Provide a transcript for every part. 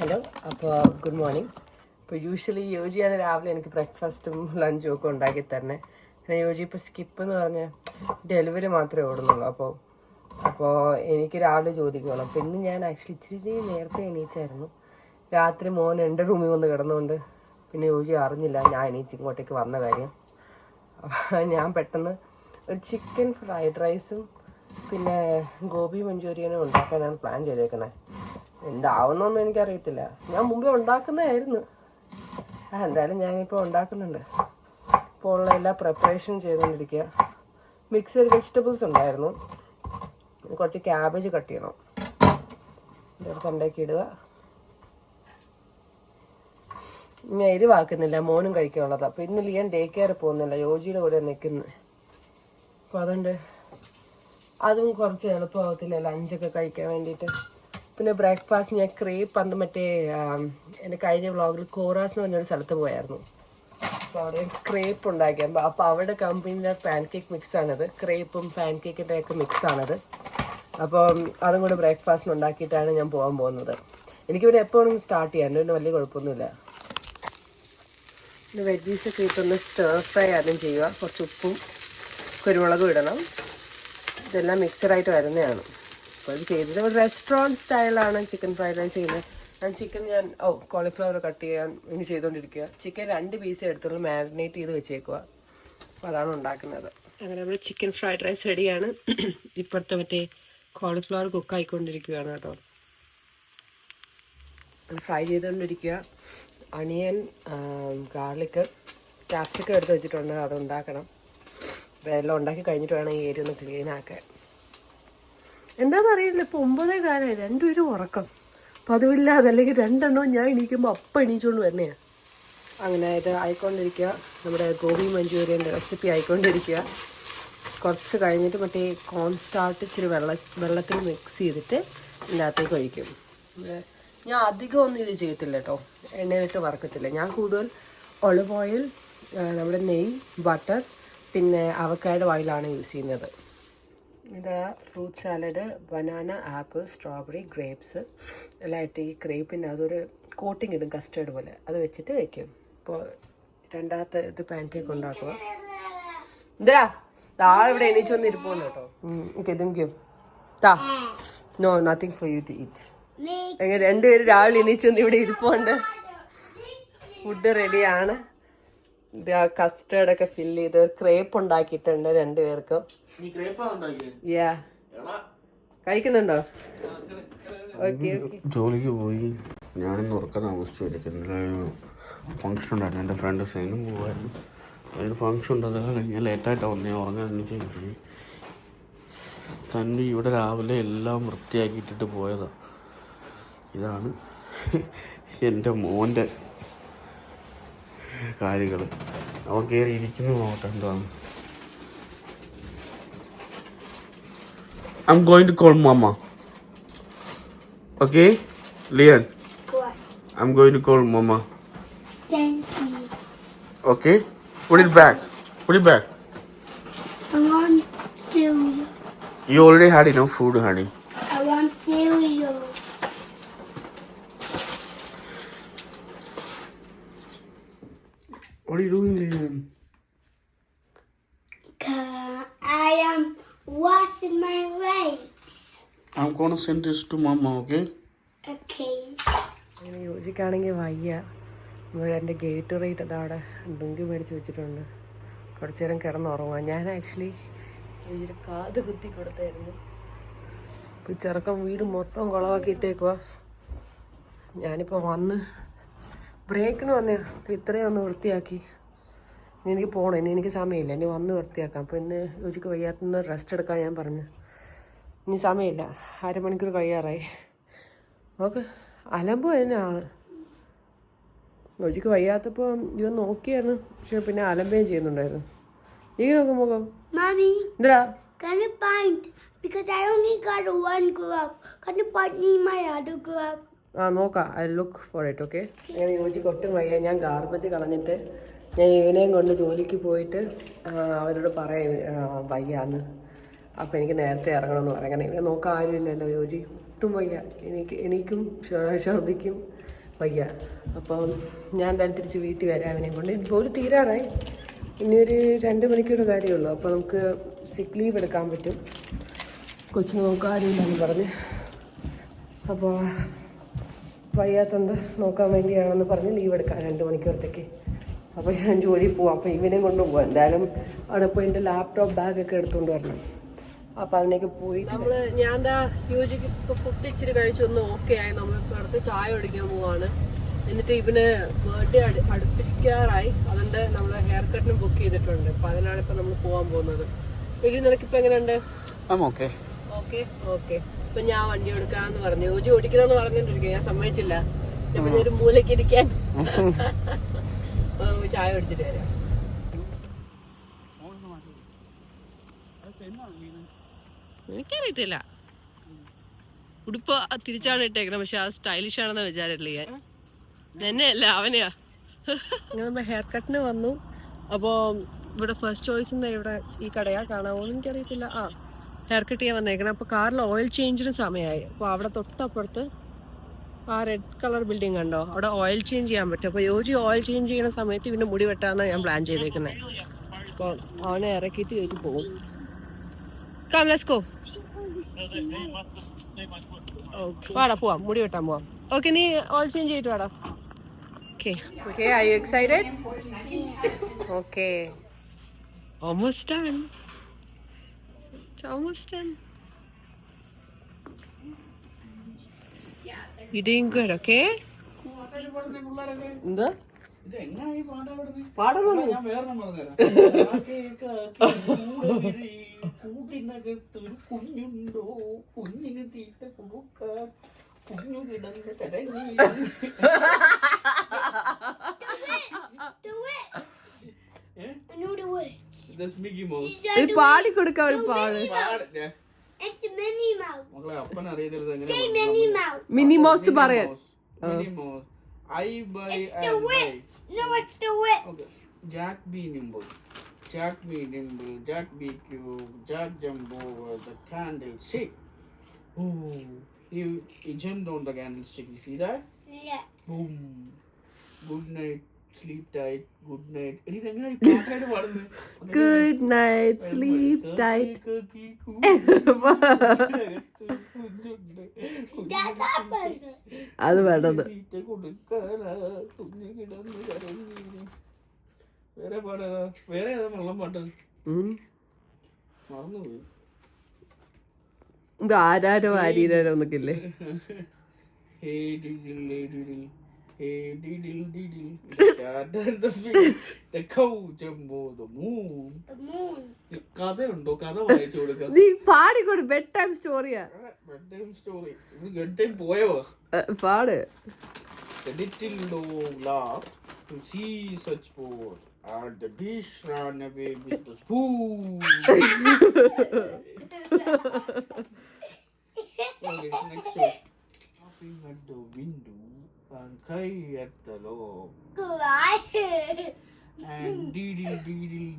Hello. അപ്പോൾ good morning. ഇപ്പോൾ usually യോജിയാണ് രാവിലെ എനിക്ക് ബ്രേക്ക്ഫാസ്റ്റും ലഞ്ചും ഒക്കെ ഉണ്ടാക്കി തന്നെ. യോജി ഇപ്പോൾ സ്കിപ്പ് എന്ന് പറഞ്ഞാൽ ഡെലിവറി മാത്രമേ ഓടുന്നുള്ളൂ. അപ്പോൾ എനിക്ക് രാവിലെ ജോലിക്ക് പോകണം. അപ്പോൾ ഇന്ന് ഞാൻ ആക്ച്വലി ഇച്ചിരി നേരത്തെ എണീച്ചായിരുന്നു. രാത്രി മോൻ എൻ്റെ റൂമിൽ വന്ന് കിടന്നുകൊണ്ട് പിന്നെ യോജി അറിഞ്ഞില്ല ഞാൻ എണീച്ച് ഇങ്ങോട്ടേക്ക് വന്ന കാര്യം. ഞാൻ പെട്ടെന്ന് ഒരു ചിക്കൻ ഫ്രൈഡ് റൈസും പിന്നെ ഗോബി മഞ്ചൂരിയനും ഉണ്ടാക്കാനാണ് പ്ലാൻ ചെയ്തേക്കുന്നത്. എന്താവുന്നൊന്നും എനിക്കറിയത്തില്ല. ഞാൻ മുമ്പേ ഉണ്ടാക്കുന്നതായിരുന്നു. എന്തായാലും ഞാനിപ്പോൾ ഉണ്ടാക്കുന്നുണ്ട്. ഇപ്പോൾ ഉള്ള എല്ലാ പ്രിപ്പറേഷൻ ചെയ്തുകൊണ്ടിരിക്കുക. മിക്സഡ് വെജിറ്റബിൾസ് ഉണ്ടായിരുന്നു. കുറച്ച് ക്യാബേജ് കട്ട് ചെയ്യണം. ഇതെടുത്ത് ഉണ്ടാക്കി ഇടുക. ഞാൻ എരിവാക്കുന്നില്ല, മോനും കഴിക്കാനുള്ളത്. അപ്പോൾ ഇന്ന് ലിയൻ ഡേ കെയർ പോകുന്നില്ല, യോജിയുടെ കൂടെ നിൽക്കുന്നത്. അപ്പോൾ അതുകൊണ്ട് അതും കുറച്ച് എളുപ്പമാകത്തില്ല ലഞ്ചൊക്കെ കഴിക്കാൻ വേണ്ടിയിട്ട്. പിന്നെ ബ്രേക്ക്ഫാസ്റ്റ് ഞാൻ ക്രേപ്പ് പണ്ട് മറ്റേ എൻ്റെ കഴിഞ്ഞ വ്ളോഗിൽ കോറാസ് എന്ന് പറഞ്ഞൊരു സ്ഥലത്ത് പോയായിരുന്നു. അപ്പോൾ അവിടെ ക്രേപ്പ് ഉണ്ടാക്കിയത്. അപ്പോൾ അവിടെ കമ്പനിയുടെ പാൻ കേക്ക് മിക്സാണിത്. ക്രേപ്പും പാൻ കേക്കിൻ്റെ ഒക്കെ മിക്സാണിത്. അപ്പം അതും കൂടെ ബ്രേക്ക്ഫാസ്റ്റിന് ഉണ്ടാക്കിയിട്ടാണ് ഞാൻ പോകാൻ പോകുന്നത്. എനിക്കിവിടെ എപ്പോഴും സ്റ്റാർട്ട് ചെയ്യാൻ പിന്നെ വലിയ കുഴപ്പമൊന്നുമില്ല. പിന്നെ വെജീസൊക്കെ ഇട്ടൊന്ന് സ്റ്റിർ ഫ്രൈ ആദ്യം ചെയ്യുക. കുറച്ച് ഉപ്പും കുരുമുളകും ഇടണം. ഇതെല്ലാം മിക്സഡായിട്ട് വരുന്നതാണ്. അപ്പോൾ ഇത് ചെയ്തത് ഒരു റെസ്റ്റോറൻറ്റ് സ്റ്റൈലാണ് ചിക്കൻ ഫ്രൈഡ് റൈസ് ചെയ്യുന്നത്. ഞാൻ കോളിഫ്ലവർ കട്ട് ചെയ്യാൻ ഇനി ചെയ്തുകൊണ്ടിരിക്കുക. ചിക്കൻ 2 പീസ് എടുത്തുള്ളൂ, മാരിനേറ്റ് ചെയ്ത് വെച്ചേക്കുക. അപ്പോൾ അതാണ് ഉണ്ടാക്കുന്നത്. അങ്ങനെ നമ്മൾ ചിക്കൻ ഫ്രൈഡ് റൈസ് റെഡിയാണ്. ഇപ്പോഴത്തെ മറ്റേ കോളിഫ്ലവർ കുക്കായിക്കൊണ്ടിരിക്കുകയാണ് കേട്ടോ. ഫ്രൈ ചെയ്തുകൊണ്ടിരിക്കുക. അണിയൻ, ഗാർലിക്ക്, ക്യാപ്സിക്കം എടുത്ത് വെച്ചിട്ടുണ്ട്. അത് ഉണ്ടാക്കണം. അപ്പോൾ എല്ലാം ഉണ്ടാക്കി കഴിഞ്ഞിട്ട് വേണം ഈ ഏരിയ ഒന്ന് ക്ലീൻ ആക്കാൻ. എന്താണെന്ന് അറിയില്ല, ഇപ്പോൾ 9:15 രണ്ടുപേരും ഉറക്കം. പതിവില്ലാതെ അല്ലെങ്കിൽ 2 എണ്ണവും ഞാൻ എണീക്കുമ്പോൾ അപ്പം എണീച്ചുകൊണ്ട് തന്നെയാണ്. അങ്ങനെ ഇത് ആയിക്കൊണ്ടിരിക്കുക. നമ്മുടെ ഗോബി മഞ്ചൂരിയൻ്റെ റെസിപ്പി ആയിക്കൊണ്ടിരിക്കുക. കുറച്ച് കഴിഞ്ഞിട്ട് മറ്റേ കോൺ സ്റ്റാർട്ട് ഇച്ചിരി വെള്ളത്തിൽ മിക്സ് ചെയ്തിട്ട് ഇതിനകത്തേക്ക് ഒഴിക്കും. ഞാൻ അധികം ഒന്നും ഇത് ചെയ്യത്തില്ല കേട്ടോ, എണ്ണയിലിട്ട് വറക്കത്തില്ല. ഞാൻ കൂടുതൽ ഒളിവ് ഓയിൽ, നമ്മുടെ നെയ്യ്, ബട്ടർ, പിന്നെ അവക്കാഡോ ഓയിലാണ് യൂസ് ചെയ്യുന്നത്. ഇത് fruit salad, banana, apple, strawberry, grapes എല്ലാം ഇട്ട് ഈ ക്രേപ്പിൻ്റെ അതൊരു കോട്ടിങ് ഇടും, കസ്റ്റേർഡ് പോലെ. അത് വെച്ചിട്ട് വയ്ക്കും. ഇപ്പോൾ രണ്ടാമത്തെ ഇത് പാൻ കേക്ക് ഉണ്ടാക്കുക. എന്താ താഴെ ഇവിടെ എണീച്ച് വന്ന് ഇരിപ്പുണ്ട് കേട്ടോ. Okay, thank you. No, nothing for you to eat. അങ്ങനെ 2 പേര് രാവിലെ എണീച്ച് വന്ന് ഇവിടെ ഇരിപ്പുണ്ട്. ഫുഡ് റെഡിയാണ്. ഇത് ആ കസ്റ്റേർഡൊക്കെ ഫില്ല് ചെയ്ത് ക്രേപ്പ് ഉണ്ടാക്കിയിട്ടുണ്ട് 2 പേർക്കും. കഴിക്കുന്നുണ്ടോ? ജോലിക്ക് പോയി. ഞാനിന്ന് ഉറക്കം താമസിച്ചു വരും. ഫംഗ്ഷൻ ഉണ്ടായിരുന്നു, എൻ്റെ ഫ്രണ്ട് സൈനും പോകുമായിരുന്നു. അതിന് ഫംഗ്ഷൻ ഉണ്ട്, അതൊക്കെ കഴിഞ്ഞാൽ ലേറ്റായിട്ടാണ് വന്നേ. ഉറങ്ങാൻ എനിക്ക് തന്നെ ഇവിടെ രാവിലെ എല്ലാം വൃത്തിയാക്കിയിട്ടിട്ട് പോയതാണ്. ഇതാണ് എൻ്റെ മോൻ്റെ കാര്യങ്ങൾ. അവൻ കയറി ഇരിക്കുന്നു, നോട്ടെ എന്താണ്. I'm going to call Mama. Okay, Lian? What? I'm going to call Mama. Thank you. Okay? Put it back. Put it back. I want cereal. You already had enough food, honey. I want cereal. What are you doing, Lian? I am washing my legs. I'm gonna send this to Mama, okay? Okay. അങ്ങനെ യോജിക്കാണെങ്കിൽ വയ്യ. ഇവിടെ എൻ്റെ gate rate അതവിടെ Dungi മേടിച്ച് വെച്ചിട്ടുണ്ട്. കുറച്ച് നേരം കിടന്നുറങ്ങുക. ഞാൻ ആക്ച്വലി യോജിയുടെ കാത് കുത്തി കൊടുത്തായിരുന്നു. ഇപ്പോൾ ചെറുക്കം വീട് മൊത്തം കുളമാക്കി ഇട്ടേക്കുക. ഞാനിപ്പോൾ വന്ന് ബ്രേക്കിന് വന്നേ ഇത്രയും ഒന്ന് വൃത്തിയാക്കി. ഇനി എനിക്ക് പോകണം, ഇനി എനിക്ക് സമയമില്ല, ഇനി വന്ന് വൃത്തിയാക്കാം. അപ്പോൾ ഇന്ന് യോജിക്ക് വയ്യാത്തുനിന്ന് റെസ്റ്റ് എടുക്കാൻ ഞാൻ പറഞ്ഞു. ഇനി സമയമില്ല, 1/2 മണിക്കൂർ കഴിയാറായി. നമുക്ക് അലമ്പ് തന്നെയാണ്. യോജിക്ക് വയ്യാത്തപ്പോൾ ഇത് നോക്കിയായിരുന്നു, പക്ഷെ പിന്നെ അലമ്പയും ചെയ്യുന്നുണ്ടായിരുന്നു. ഈ നോക്കും മുഖം. Mommy, എന്താ? can you find? Because I only got 1 glove. Can you find me my other glove? നോക്കാം. I look for it. Okay. അങ്ങനെ യോജിക്ക് ഒട്ടും വയ്യ. ഞാൻ ഗാർബേജ് കളഞ്ഞിട്ട് ഞാൻ ഇവനെയും കൊണ്ട് ജോലിക്ക് പോയിട്ട് അവരോട് പറയാം വയ്യാന്ന്. അപ്പോൾ എനിക്ക് നേരത്തെ ഇറങ്ങണമെന്ന് പറയാം. അങ്ങനെ ഇവനെ നോക്കാൻ ആരുമില്ലല്ലോ യോജി. ഒട്ടും വയ്യ. എനിക്കും ഛർദിക്കും വയ്യ. അപ്പം ഞാൻ എന്തായാലും തിരിച്ച് വീട്ടിൽ വരാം അവനെ കൊണ്ട്. ജോലി തീരാറായി, ഇനിയൊരു 2 മണിക്കൂർ കാര്യമുള്ളൂ. അപ്പോൾ നമുക്ക് സിക്ക് ലീവ് എടുക്കാൻ പറ്റും. കൊച്ചിന് നോക്കാൻ ആരുമില്ലെന്ന് പറഞ്ഞ്. അപ്പോൾ വയ്യാത്തതുകൊണ്ട് നോക്കാൻ വേണ്ടിയാണെന്ന് പറഞ്ഞ് ലീവ് എടുക്കാം 2 മണിക്കൂറത്തേക്ക്. അപ്പോൾ ഞാൻ ജോലിയിൽ പോവാം. അപ്പോൾ ഇവനെ കൊണ്ട് പോവാം. എന്തായാലും അവിടെ പോയി എൻ്റെ ലാപ്ടോപ്പ് ബാഗൊക്കെ എടുത്തുകൊണ്ട് വരണം. അപ്പോൾ അതിനൊക്കെ പോയി ഞാൻ എന്താ യുജിക്ക് ഇപ്പോൾ ഫുഡ് ഇച്ചിരി കഴിച്ചൊന്ന് ഓക്കെ ആയി. നമ്മളിപ്പോൾ അടുത്ത് ചായ കുടിക്കാൻ പോവാണ്. എന്നിട്ട് ഇവന് ബർത്ത്ഡേ അടുപ്പിക്കാറായി. അതുകൊണ്ട് നമ്മൾ ഹെയർ കട്ടിന് ബുക്ക് ചെയ്തിട്ടുണ്ട്. അപ്പോൾ അതിനാണ് ഇപ്പോൾ നമ്മൾ പോകാൻ പോകുന്നത്. യുജി നിനക്കിപ്പോൾ എങ്ങനെയുണ്ട്? Okay okay okay. ഇപ്പം ഞാൻ വണ്ടി എടുക്കാമെന്ന് പറഞ്ഞു. യുജി ഓടിക്കണമെന്ന് പറഞ്ഞിട്ടിരിക്കുക, ഞാൻ സമ്മതിച്ചില്ല. ഇപ്പം ഞാനൊരു മൂലയ്ക്ക് ഇരിക്കാൻ ചായ കുടിച്ചിട്ട് വരാം. എനിക്കറിയത്തില്ല, ഉടുപ്പ് തിരിച്ചാണ് ഇട്ടേക്കുന്നത്. പക്ഷെ അത് സ്റ്റൈലിഷ് ആണെന്ന് വിചാരിച്ചില്ല ഞാൻ. എന്നെയല്ല അവനെയാ. അങ്ങനെ നമ്മൾ ഹെയർ കട്ടിന് വന്നു. അപ്പോൾ ഇവിടെ ഫസ്റ്റ് ചോയ്സിൻ്റെ ഇവിടെ ഈ കടയാ കാണാമോ എന്ന് എനിക്കറിയത്തില്ല. ഹെയർ കട്ട് ചെയ്യാൻ വന്നേക്കണം. അപ്പോൾ കാറിൽ ഓയിൽ ചേഞ്ചിന് സമയമായി. അപ്പോൾ അവിടെ തൊട്ടപ്പുറത്ത് ആ റെഡ് കളർ ബിൽഡിംഗ് കണ്ടോ, അവിടെ ഓയിൽ ചേഞ്ച് ചെയ്യാൻ പറ്റും. അപ്പോൾ യോജി ഓയിൽ ചേഞ്ച് ചെയ്യുന്ന സമയത്ത് ഇവൻ്റെ മുടി വെട്ടാമെന്നാണ് ഞാൻ പ്ലാൻ ചെയ്തേക്കുന്നത്. അപ്പോൾ അവനെ ഇറക്കിയിട്ട് യോജി പോകും. Come, let's go. Okay. വാടാ പോവാം, മുടി വെട്ടാൻ പോവാം. ഓക്കെ, നീ ഓയിൽ ചേഞ്ച് ചെയ്തിട്ട് വാടാ. Okay okay, are you excited? Okay. Almost done. It's almost done. You're doing good, okay? എന്താ കൂട്ടിനകത്തൊരു കുഞ്ഞുണ്ടോ, കുഞ്ഞിന് തീറ്റ കൊടുക്കാൻ കുഞ്ഞു കിടന്ന് തരങ്ങി. പാടി കൊടുക്കാൻ പാട്. മക്കളെ അപ്പൻ അറിയത്തില്ല മിനി മൗസ് പറയാൻ. I buy it's the witch. No, it's the witch. Okay. Jack B. Nimble. Jack B. Nimble. Jack B. Cube. Jack Jumbo. The candlestick. Oh, he jumped on the candlestick. You see that? Yeah. Boom. Good night. Sleep tight. Good night. Anything? Good night. Sleep tight. That's happened. അത് വേണ്ടത്. വേറെ ഏതാ വെള്ളം പാട്ട് മറന്നുപോയി. ഇത് ആരാരോ ആരീരാരോ എന്നൊക്കെ ഇല്ലേ? Hey diddle diddle, start on the field, the cow jumbo the moon. The moon. കഥയുണ്ടോ? കഥ വായിച്ചു കൊടുക്കാം. നീ പാടിക്കൊടു. ബെഡ് ടൈം സ്റ്റോറിയാ. Bedtime story. ഇത് ബെഡ് ടൈം പോയോ? പാട്. The little dog laughed to see such poor, and the dish ran away with the spoon. Okay, next one. Laughing at the window and cry at the log. Cry. And diddle diddle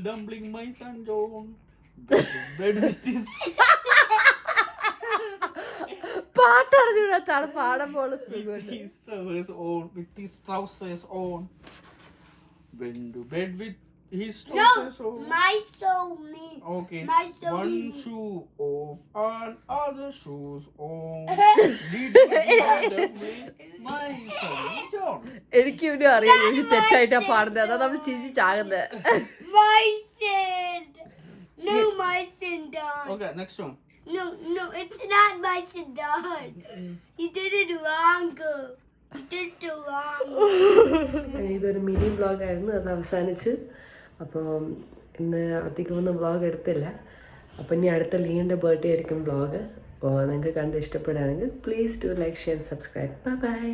dumpling, my son John, got to bed with his. പാട്ടറിഞ്ഞൂടാ, പാടാൻ പോലെ with his trousers on, went to bed with his trousers on. My soul me. Okay. My soul One me. shoe off and other shoes on. My son John. എനിക്ക് ഇവിടെ അറിയാം എനിക്ക് തെറ്റായിട്ടാ പാടുന്നത്. അതാ നമ്മൾ ചിരിച്ച് ചാകുന്നത്. My sin. No, my sin done. Okay, next one. No, it's not my sin done. You did it wrong, girl. You did it wrong. ഇതൊരു mini വ്ളോഗായിരുന്നു, അത് അവസാനിച്ച്. അപ്പം ഇന്ന് അധികമൊന്നും വ്ളോഗ് എടുത്തില്ല. അപ്പം ഇനി അടുത്ത ലീൻ്റെ ബർത്ത്ഡേ ആയിരിക്കും വ്ളോഗ്. അപ്പോൾ നിങ്ങൾക്ക് കണ്ട് ഇഷ്ടപ്പെടുകയാണെങ്കിൽ please do like share subscribe. Bye bye.